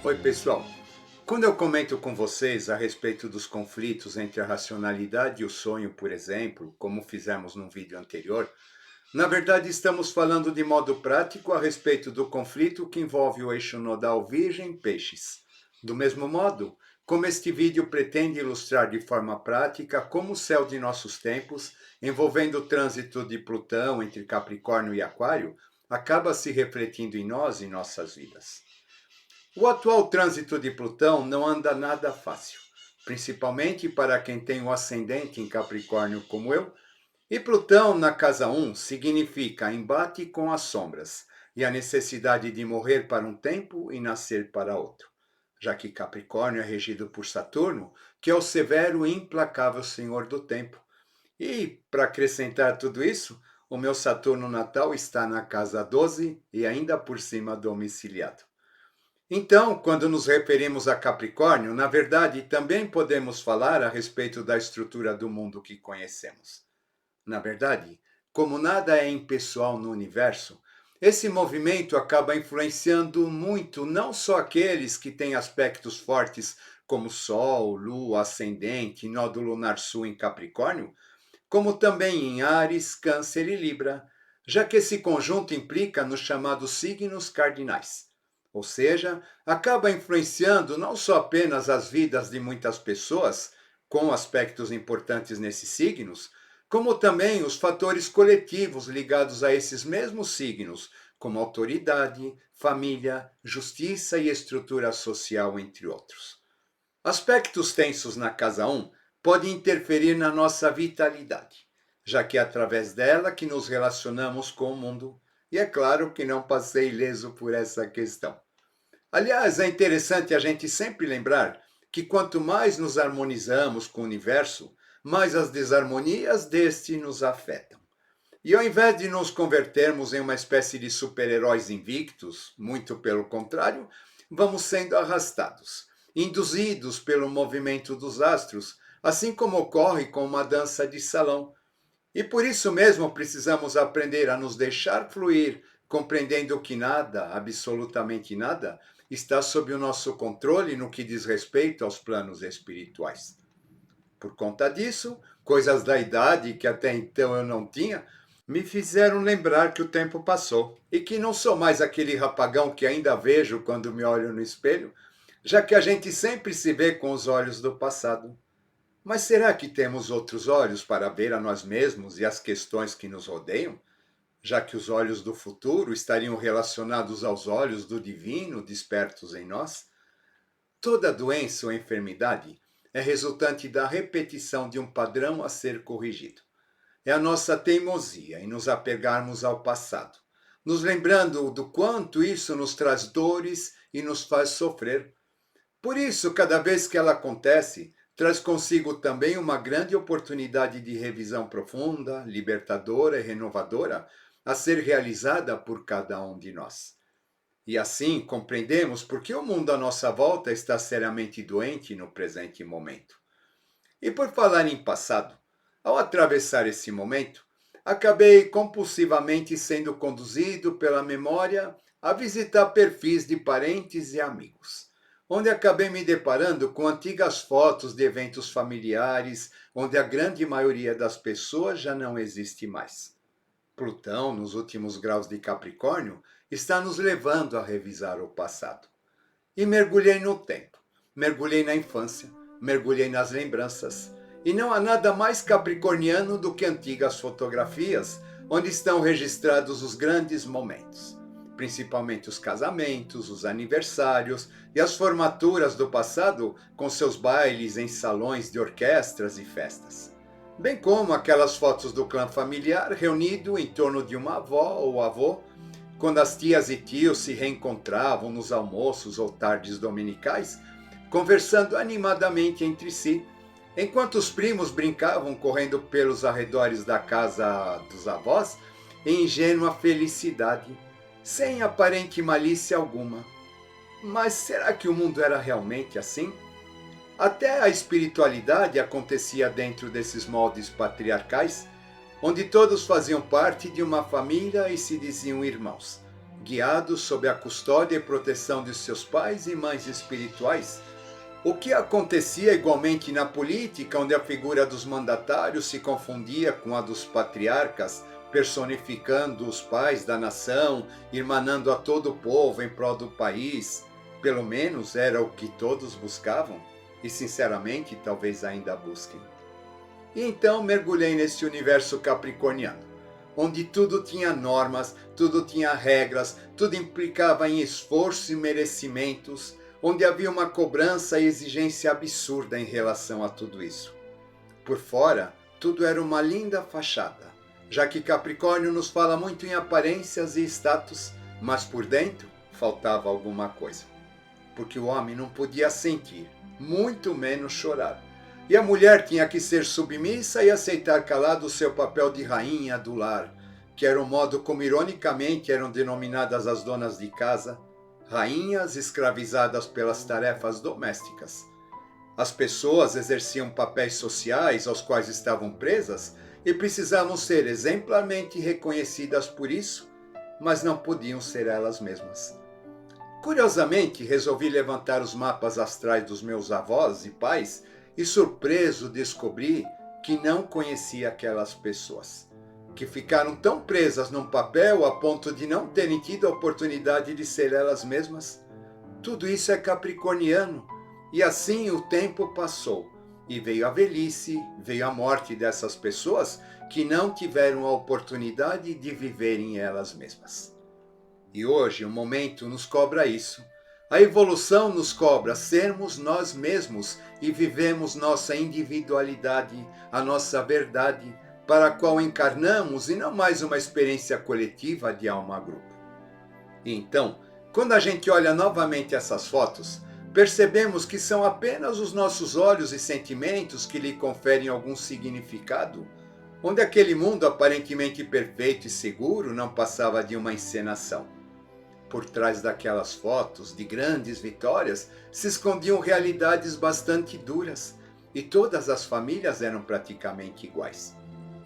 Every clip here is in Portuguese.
Oi, pessoal. Quando eu comento com vocês a respeito dos conflitos entre a racionalidade e o sonho, por exemplo, como fizemos num vídeo anterior, na verdade estamos falando de modo prático a respeito do conflito que envolve o eixo nodal Virgem-Peixes. Do mesmo modo, como este vídeo pretende ilustrar de forma prática como o céu de nossos tempos, envolvendo o trânsito de Plutão entre Capricórnio e Aquário, acaba se refletindo em nós e nossas vidas. O atual trânsito de Plutão não anda nada fácil, principalmente para quem tem o ascendente em Capricórnio como eu, e Plutão na casa 1 significa embate com as sombras e a necessidade de morrer para um tempo e nascer para outro, já que Capricórnio é regido por Saturno, que é o severo e implacável senhor do tempo. E, para acrescentar tudo isso, o meu Saturno natal está na casa 12 e ainda por cima domiciliado. Então, quando nos referimos a Capricórnio, na verdade, também podemos falar a respeito da estrutura do mundo que conhecemos. Na verdade, como nada é impessoal no universo, esse movimento acaba influenciando muito não só aqueles que têm aspectos fortes como Sol, Lua, Ascendente, Nó do Lunar Sul em Capricórnio, como também em Áries, Câncer e Libra, já que esse conjunto implica nos chamados signos cardinais. Ou seja, acaba influenciando não só apenas as vidas de muitas pessoas, com aspectos importantes nesses signos, como também os fatores coletivos ligados a esses mesmos signos, como autoridade, família, justiça e estrutura social, entre outros. Aspectos tensos na casa 1 podem interferir na nossa vitalidade, já que é através dela que nos relacionamos com o mundo, e é claro que não passei ileso por essa questão. Aliás, é interessante a gente sempre lembrar que quanto mais nos harmonizamos com o universo, mais as desarmonias deste nos afetam. E ao invés de nos convertermos em uma espécie de super-heróis invictos, muito pelo contrário, vamos sendo arrastados, induzidos pelo movimento dos astros, assim como ocorre com uma dança de salão. E por isso mesmo precisamos aprender a nos deixar fluir, compreendendo que nada, absolutamente nada, está sob o nosso controle no que diz respeito aos planos espirituais. Por conta disso, coisas da idade que até então eu não tinha, me fizeram lembrar que o tempo passou e que não sou mais aquele rapagão que ainda vejo quando me olho no espelho, já que a gente sempre se vê com os olhos do passado. Mas será que temos outros olhos para ver a nós mesmos e as questões que nos rodeiam? Já que os olhos do futuro estariam relacionados aos olhos do divino despertos em nós? Toda doença ou enfermidade é resultante da repetição de um padrão a ser corrigido. É a nossa teimosia em nos apegarmos ao passado, nos lembrando do quanto isso nos traz dores e nos faz sofrer. Por isso, cada vez que ela acontece, traz consigo também uma grande oportunidade de revisão profunda, libertadora e renovadora a ser realizada por cada um de nós. E assim compreendemos por que o mundo à nossa volta está seriamente doente no presente momento. E por falar em passado, ao atravessar esse momento, acabei compulsivamente sendo conduzido pela memória a visitar perfis de parentes e amigos, onde acabei me deparando com antigas fotos de eventos familiares, onde a grande maioria das pessoas já não existe mais. Plutão, nos últimos graus de Capricórnio, está nos levando a revisar o passado. E mergulhei no tempo, mergulhei na infância, mergulhei nas lembranças. E não há nada mais capricorniano do que antigas fotografias, onde estão registrados os grandes momentos, principalmente os casamentos, os aniversários e as formaturas do passado, com seus bailes em salões de orquestras e festas. Bem como aquelas fotos do clã familiar reunido em torno de uma avó ou avô, quando as tias e tios se reencontravam nos almoços ou tardes dominicais, conversando animadamente entre si, enquanto os primos brincavam correndo pelos arredores da casa dos avós em ingênua felicidade, sem aparente malícia alguma. Mas será que o mundo era realmente assim? Até a espiritualidade acontecia dentro desses moldes patriarcais, onde todos faziam parte de uma família e se diziam irmãos. guiados sob a custódia e proteção de seus pais e mães espirituais. O que acontecia igualmente na política, onde a figura dos mandatários se confundia com a dos patriarcas, personificando os pais da nação, irmanando a todo o povo em prol do país. Pelo menos era o que todos buscavam, e sinceramente talvez ainda busquem. E então mergulhei nesse universo capricorniano, onde tudo tinha normas, tudo tinha regras, tudo implicava em esforço e merecimentos, onde havia uma cobrança e exigência absurda em relação a tudo isso. Por fora, tudo era uma linda fachada, já que Capricórnio nos fala muito em aparências e status, mas por dentro faltava alguma coisa. Porque o homem não podia sentir, muito menos chorar. E a mulher tinha que ser submissa e aceitar calado o seu papel de rainha do lar, que era o modo como ironicamente eram denominadas as donas de casa, rainhas escravizadas pelas tarefas domésticas. As pessoas exerciam papéis sociais aos quais estavam presas e precisavam ser exemplarmente reconhecidas por isso, mas não podiam ser elas mesmas. Curiosamente, resolvi levantar os mapas astrais dos meus avós e pais e, surpreso, descobri que não conhecia aquelas pessoas, que ficaram tão presas num papel a ponto de não terem tido a oportunidade de ser elas mesmas. Tudo isso é capricorniano, e assim o tempo passou, e veio a velhice, veio a morte dessas pessoas que não tiveram a oportunidade de viverem elas mesmas. E hoje o momento nos cobra isso. A evolução nos cobra sermos nós mesmos e vivemos nossa individualidade, a nossa verdade, para a qual encarnamos e não mais uma experiência coletiva de alma-grupo. Então, quando a gente olha novamente essas fotos, percebemos que são apenas os nossos olhos e sentimentos que lhe conferem algum significado, onde aquele mundo aparentemente perfeito e seguro não passava de uma encenação. Por trás daquelas fotos de grandes vitórias se escondiam realidades bastante duras, e todas as famílias eram praticamente iguais.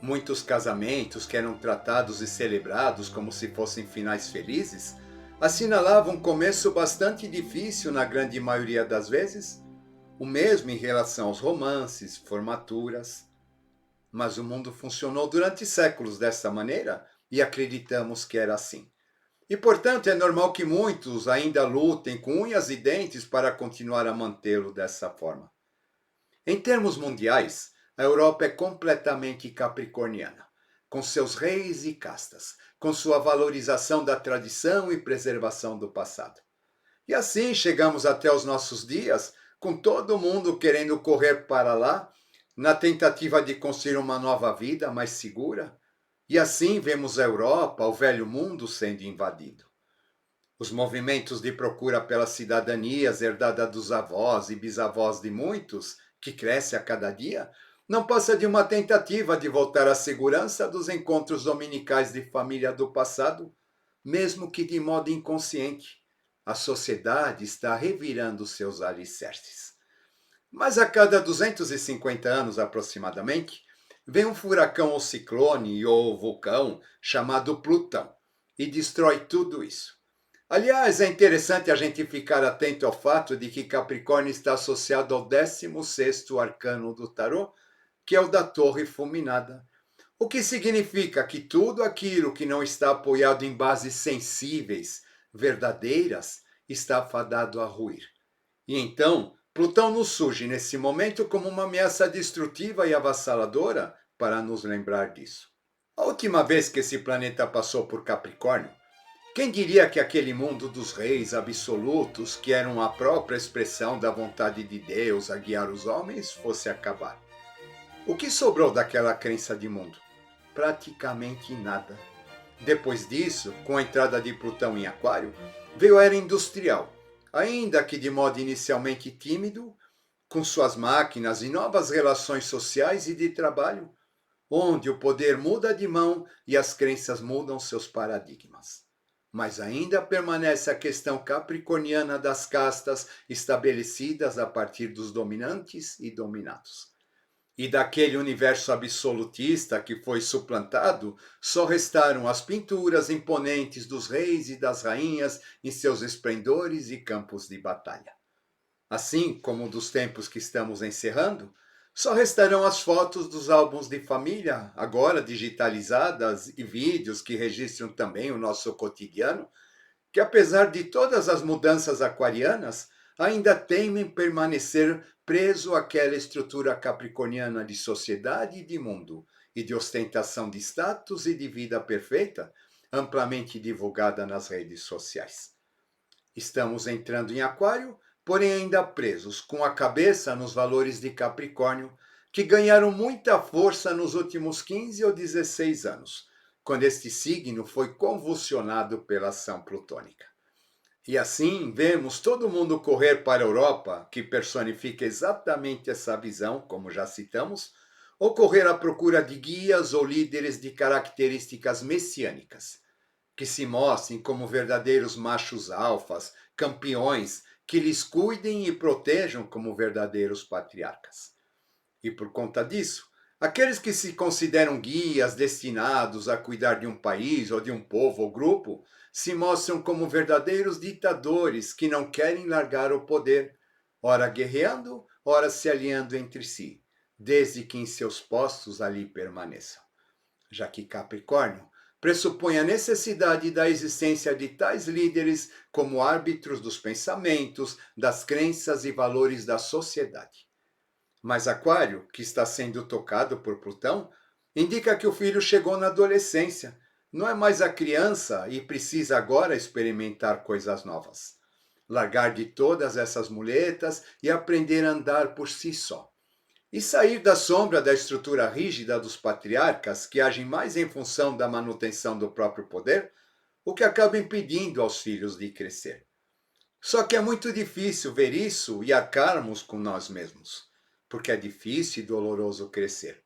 Muitos casamentos que eram tratados e celebrados como se fossem finais felizes, assinalavam um começo bastante difícil na grande maioria das vezes, o mesmo em relação aos romances, formaturas. Mas o mundo funcionou durante séculos dessa maneira e acreditamos que era assim. E, portanto, é normal que muitos ainda lutem com unhas e dentes para continuar a mantê-lo dessa forma. Em termos mundiais, a Europa é completamente capricorniana, com seus reis e castas, com sua valorização da tradição e preservação do passado. E assim chegamos até os nossos dias, com todo mundo querendo correr para lá, na tentativa de construir uma nova vida mais segura. E assim vemos a Europa, o velho mundo, sendo invadido. Os movimentos de procura pelas cidadanias herdada dos avós e bisavós de muitos, que cresce a cada dia, não passa de uma tentativa de voltar à segurança dos encontros dominicais de família do passado, mesmo que de modo inconsciente. A sociedade está revirando seus alicerces. Mas a cada 250 anos aproximadamente, vem um furacão ou ciclone ou vulcão chamado Plutão e destrói tudo isso. Aliás, é interessante a gente ficar atento ao fato de que Capricórnio está associado ao 16º arcano do tarô, que é o da Torre Fulminada. O que significa que tudo aquilo que não está apoiado em bases sensíveis, verdadeiras, está fadado a ruir. E então, Plutão nos surge nesse momento como uma ameaça destrutiva e avassaladora para nos lembrar disso. A última vez que esse planeta passou por Capricórnio, quem diria que aquele mundo dos reis absolutos, que eram a própria expressão da vontade de Deus a guiar os homens, fosse acabar? O que sobrou daquela crença de mundo? Praticamente nada. Depois disso, com a entrada de Plutão em Aquário, veio a era industrial, ainda que de modo inicialmente tímido, com suas máquinas e novas relações sociais e de trabalho, onde o poder muda de mão e as crenças mudam seus paradigmas. Mas ainda permanece a questão capricorniana das castas estabelecidas a partir dos dominantes e dominados. E daquele universo absolutista que foi suplantado, só restaram as pinturas imponentes dos reis e das rainhas em seus esplendores e campos de batalha. Assim como dos tempos que estamos encerrando, só restarão as fotos dos álbuns de família, agora digitalizadas, e vídeos que registram também o nosso cotidiano, que apesar de todas as mudanças aquarianas, ainda temem permanecer preso àquela estrutura capricorniana de sociedade e de mundo, e de ostentação de status e de vida perfeita, amplamente divulgada nas redes sociais. Estamos entrando em Aquário, porém ainda presos, com a cabeça nos valores de Capricórnio, que ganharam muita força nos últimos 15 ou 16 anos, quando este signo foi convulsionado pela ação plutônica. E assim vemos todo mundo correr para a Europa, que personifica exatamente essa visão, como já citamos, ou correr à procura de guias ou líderes de características messiânicas, que se mostrem como verdadeiros machos alfas, campeões, que lhes cuidem e protejam como verdadeiros patriarcas. E por conta disso, aqueles que se consideram guias destinados a cuidar de um país ou de um povo ou grupo, se mostram como verdadeiros ditadores que não querem largar o poder, ora guerreando, ora se aliando entre si, desde que em seus postos ali permaneçam. Já que Capricórnio pressupõe a necessidade da existência de tais líderes como árbitros dos pensamentos, das crenças e valores da sociedade. Mas Aquário, que está sendo tocado por Plutão, indica que o filho chegou na adolescência, não é mais a criança e precisa agora experimentar coisas novas. Largar de todas essas muletas e aprender a andar por si só. E sair da sombra da estrutura rígida dos patriarcas, que agem mais em função da manutenção do próprio poder, o que acaba impedindo aos filhos de crescer. Só que é muito difícil ver isso e arcarmos com nós mesmos, porque é difícil e doloroso crescer.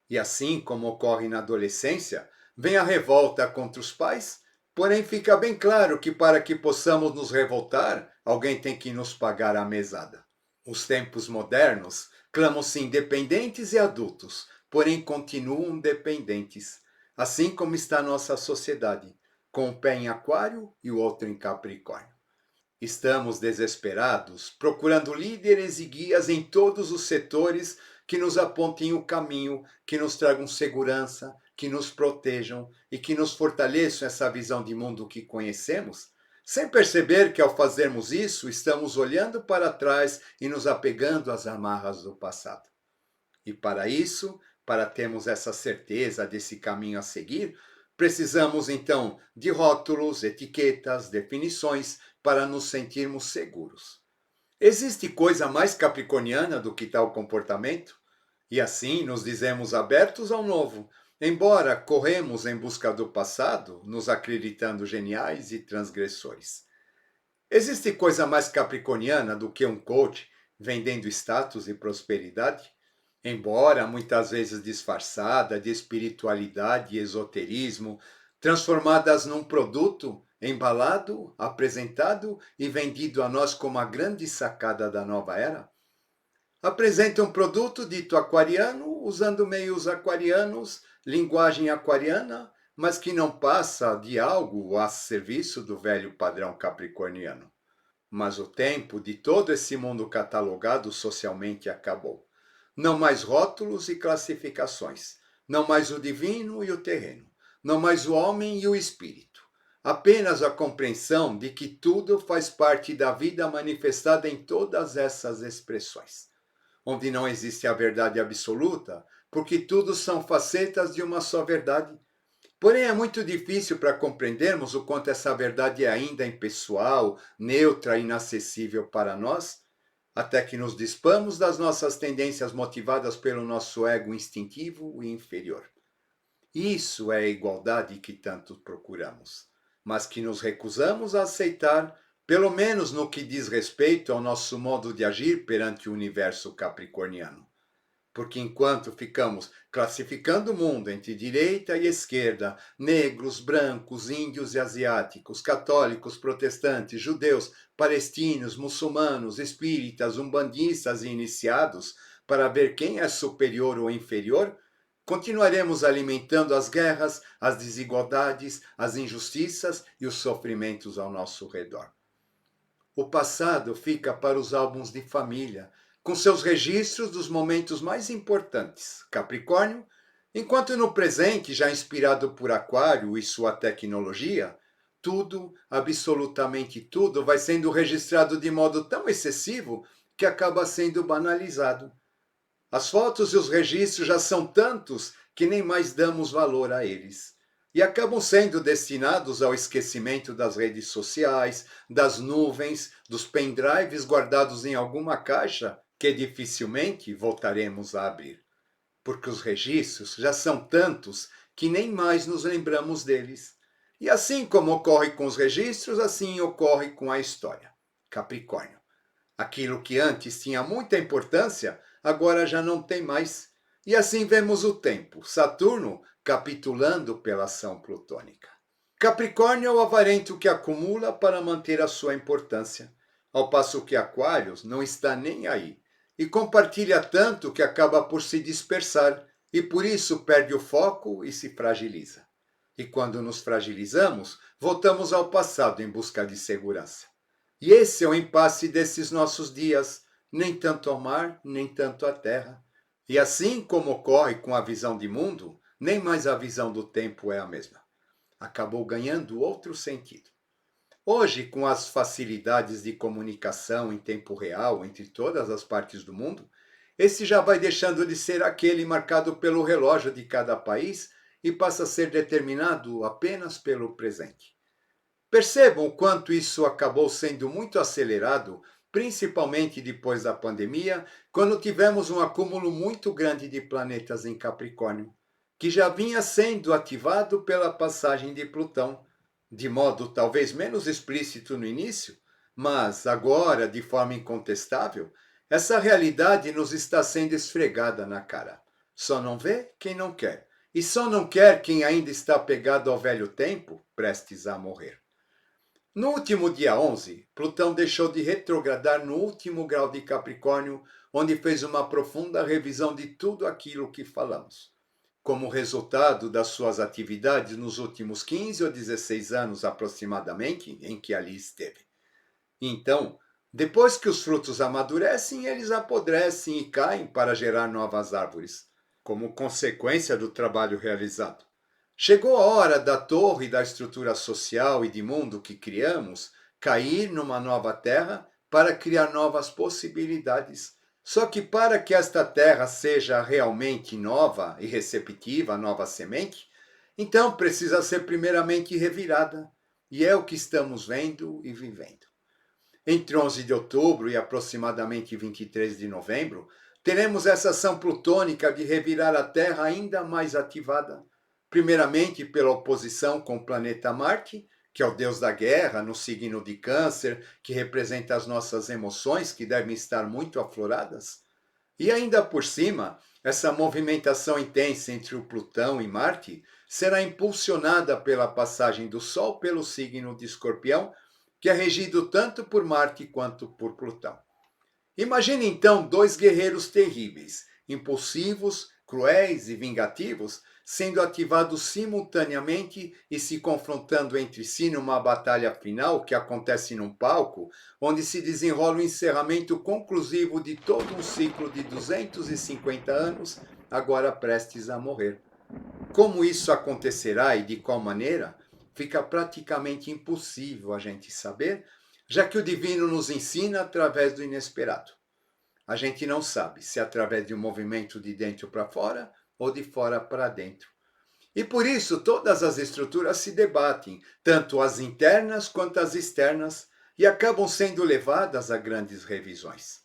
E assim como ocorre na adolescência, vem a revolta contra os pais, porém fica bem claro que para que possamos nos revoltar, alguém tem que nos pagar a mesada. Os tempos modernos clamam-se independentes e adultos, porém continuam dependentes, assim como está a nossa sociedade, com um pé em Aquário e o outro em Capricórnio. Estamos desesperados, procurando líderes e guias em todos os setores que nos apontem o caminho, que nos tragam segurança, que nos protejam e que nos fortaleçam essa visão de mundo que conhecemos, sem perceber que ao fazermos isso, estamos olhando para trás e nos apegando às amarras do passado. E para isso, para termos essa certeza desse caminho a seguir, precisamos então de rótulos, etiquetas, definições para nos sentirmos seguros. Existe coisa mais capricorniana do que tal comportamento? E assim nos dizemos abertos ao novo, embora corremos em busca do passado, nos acreditando geniais e transgressores. Existe coisa mais capricorniana do que um coach vendendo status e prosperidade? Embora muitas vezes disfarçada de espiritualidade e esoterismo, transformadas num produto embalado, apresentado e vendido a nós como a grande sacada da nova era? Apresenta um produto dito aquariano, usando meios aquarianos, linguagem aquariana, mas que não passa de algo a serviço do velho padrão capricorniano. Mas o tempo de todo esse mundo catalogado socialmente acabou. Não mais rótulos e classificações, não mais o divino e o terreno, não mais o homem e o espírito. Apenas a compreensão de que tudo faz parte da vida manifestada em todas essas expressões, onde não existe a verdade absoluta, porque tudo são facetas de uma só verdade. Porém, é muito difícil para compreendermos o quanto essa verdade é ainda impessoal, neutra e inacessível para nós, até que nos dispamos das nossas tendências motivadas pelo nosso ego instintivo e inferior. Isso é a igualdade que tanto procuramos, mas que nos recusamos a aceitar, pelo menos no que diz respeito ao nosso modo de agir perante o universo capricorniano. Porque enquanto ficamos classificando o mundo entre direita e esquerda, negros, brancos, índios e asiáticos, católicos, protestantes, judeus, palestinos, muçulmanos, espíritas, umbandistas e iniciados, para ver quem é superior ou inferior, continuaremos alimentando as guerras, as desigualdades, as injustiças e os sofrimentos ao nosso redor. O passado fica para os álbuns de família, com seus registros dos momentos mais importantes, Capricórnio, enquanto no presente, já inspirado por Aquário e sua tecnologia, tudo, absolutamente tudo, vai sendo registrado de modo tão excessivo que acaba sendo banalizado. As fotos e os registros já são tantos que nem mais damos valor a eles. E acabam sendo destinados ao esquecimento das redes sociais, das nuvens, dos pendrives guardados em alguma caixa que dificilmente voltaremos a abrir. Porque os registros já são tantos que nem mais nos lembramos deles. E assim como ocorre com os registros, assim ocorre com a história. Capricórnio. Aquilo que antes tinha muita importância, agora já não tem mais. E assim vemos o tempo, Saturno capitulando pela ação plutônica. Capricórnio é o avarento que acumula para manter a sua importância, ao passo que Aquários não está nem aí e compartilha tanto que acaba por se dispersar e por isso perde o foco e se fragiliza. E quando nos fragilizamos, voltamos ao passado em busca de segurança. E esse é o impasse desses nossos dias, nem tanto ao mar, nem tanto à terra. E assim como ocorre com a visão de mundo, nem mais a visão do tempo é a mesma. Acabou ganhando outro sentido. Hoje, com as facilidades de comunicação em tempo real entre todas as partes do mundo, esse já vai deixando de ser aquele marcado pelo relógio de cada país e passa a ser determinado apenas pelo presente. Percebam o quanto isso acabou sendo muito acelerado, principalmente depois da pandemia, quando tivemos um acúmulo muito grande de planetas em Capricórnio, que já vinha sendo ativado pela passagem de Plutão, de modo talvez menos explícito no início, mas agora, de forma incontestável, essa realidade nos está sendo esfregada na cara. Só não vê quem não quer, e só não quer quem ainda está apegado ao velho tempo, prestes a morrer. No último dia 11, Plutão deixou de retrogradar no último grau de Capricórnio, onde fez uma profunda revisão de tudo aquilo que falamos. Como resultado das suas atividades nos últimos 15 ou 16 anos aproximadamente, em que ali esteve. Então, depois que os frutos amadurecem, eles apodrecem e caem para gerar novas árvores, como consequência do trabalho realizado. Chegou a hora da torre da estrutura social e de mundo que criamos cair numa nova terra para criar novas possibilidades. Só que para que esta terra seja realmente nova e receptiva à nova semente, então precisa ser primeiramente revirada. E é o que estamos vendo e vivendo. Entre 11 de outubro e aproximadamente 23 de novembro, teremos essa ação plutônica de revirar a Terra ainda mais ativada, primeiramente pela oposição com o planeta Marte, que é o deus da guerra, no signo de Câncer, que representa as nossas emoções, que devem estar muito afloradas. E ainda por cima, essa movimentação intensa entre o Plutão e Marte será impulsionada pela passagem do Sol pelo signo de Escorpião, que é regido tanto por Marte quanto por Plutão. Imagine então dois guerreiros terríveis, impulsivos, cruéis e vingativos, sendo ativados simultaneamente e se confrontando entre si numa batalha final que acontece num palco, onde se desenrola o encerramento conclusivo de todo um ciclo de 250 anos, agora prestes a morrer. Como isso acontecerá e de qual maneira, fica praticamente impossível a gente saber, já que o divino nos ensina através do inesperado. A gente não sabe se é através de um movimento de dentro para fora ou de fora para dentro. E por isso todas as estruturas se debatem, tanto as internas quanto as externas, e acabam sendo levadas a grandes revisões.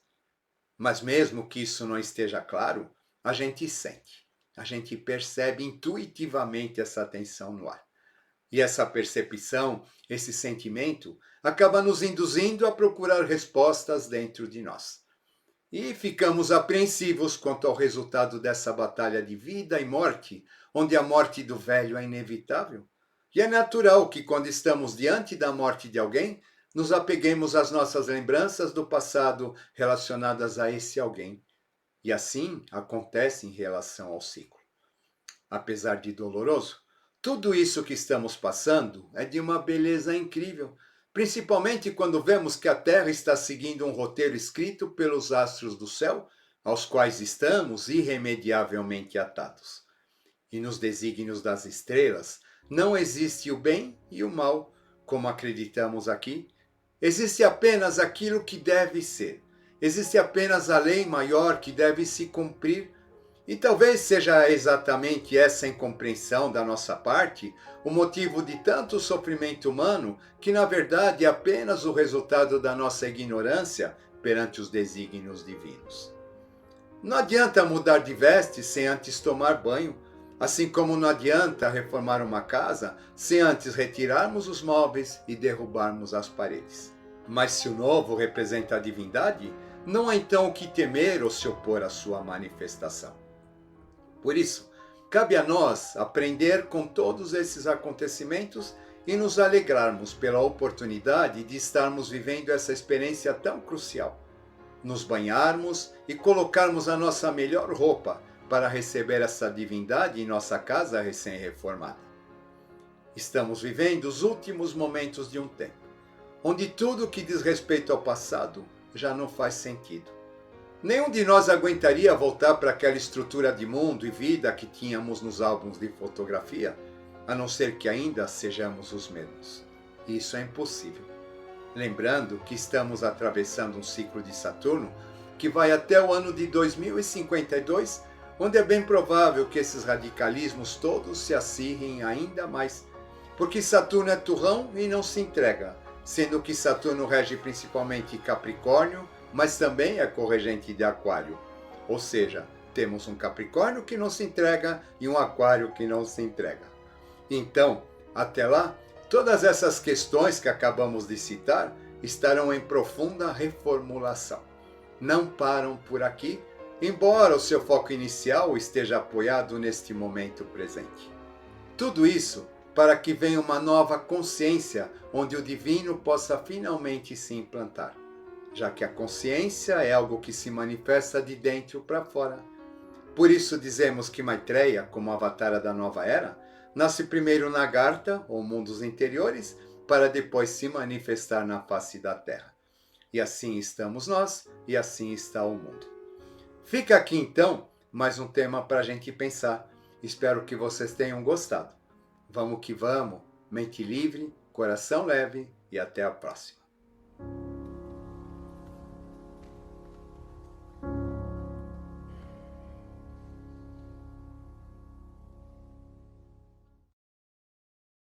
Mas mesmo que isso não esteja claro, a gente sente, a gente percebe intuitivamente essa tensão no ar. E essa percepção, esse sentimento, acaba nos induzindo a procurar respostas dentro de nós. E ficamos apreensivos quanto ao resultado dessa batalha de vida e morte, onde a morte do velho é inevitável. E é natural que, quando estamos diante da morte de alguém, nos apeguemos às nossas lembranças do passado relacionadas a esse alguém. E assim acontece em relação ao ciclo. Apesar de doloroso, tudo isso que estamos passando é de uma beleza incrível, principalmente quando vemos que a Terra está seguindo um roteiro escrito pelos astros do céu, aos quais estamos irremediavelmente atados. E nos desígnios das estrelas não existe o bem e o mal, como acreditamos aqui. Existe apenas aquilo que deve ser. Existe apenas a lei maior que deve se cumprir. E talvez seja exatamente essa incompreensão da nossa parte o motivo de tanto sofrimento humano, que na verdade é apenas o resultado da nossa ignorância perante os desígnios divinos. Não adianta mudar de veste sem antes tomar banho, assim como não adianta reformar uma casa sem antes retirarmos os móveis e derrubarmos as paredes. Mas se o novo representa a divindade, não há então o que temer ou se opor à sua manifestação. Por isso, cabe a nós aprender com todos esses acontecimentos e nos alegrarmos pela oportunidade de estarmos vivendo essa experiência tão crucial. Nos banharmos e colocarmos a nossa melhor roupa para receber essa divindade em nossa casa recém-reformada. Estamos vivendo os últimos momentos de um tempo, onde tudo que diz respeito ao passado já não faz sentido. Nenhum de nós aguentaria voltar para aquela estrutura de mundo e vida que tínhamos nos álbuns de fotografia, a não ser que ainda sejamos os mesmos. Isso é impossível. Lembrando que estamos atravessando um ciclo de Saturno que vai até o ano de 2052, onde é bem provável que esses radicalismos todos se acirrem ainda mais, porque Saturno é turrão e não se entrega, sendo que Saturno rege principalmente Capricórnio, mas também é corregente de Aquário. Ou seja, temos um Capricórnio que não se entrega e um Aquário que não se entrega. Então, até lá, todas essas questões que acabamos de citar estarão em profunda reformulação. Não param por aqui, embora o seu foco inicial esteja apoiado neste momento presente. Tudo isso para que venha uma nova consciência onde o divino possa finalmente se implantar, já que a consciência é algo que se manifesta de dentro para fora. Por isso dizemos que Maitreya, como avatara da nova era, nasce primeiro na Gartha, ou mundos interiores, para depois se manifestar na face da Terra. E assim estamos nós, e assim está o mundo. Fica aqui então mais um tema para a gente pensar. Espero que vocês tenham gostado. Vamos que vamos, mente livre, coração leve e até a próxima.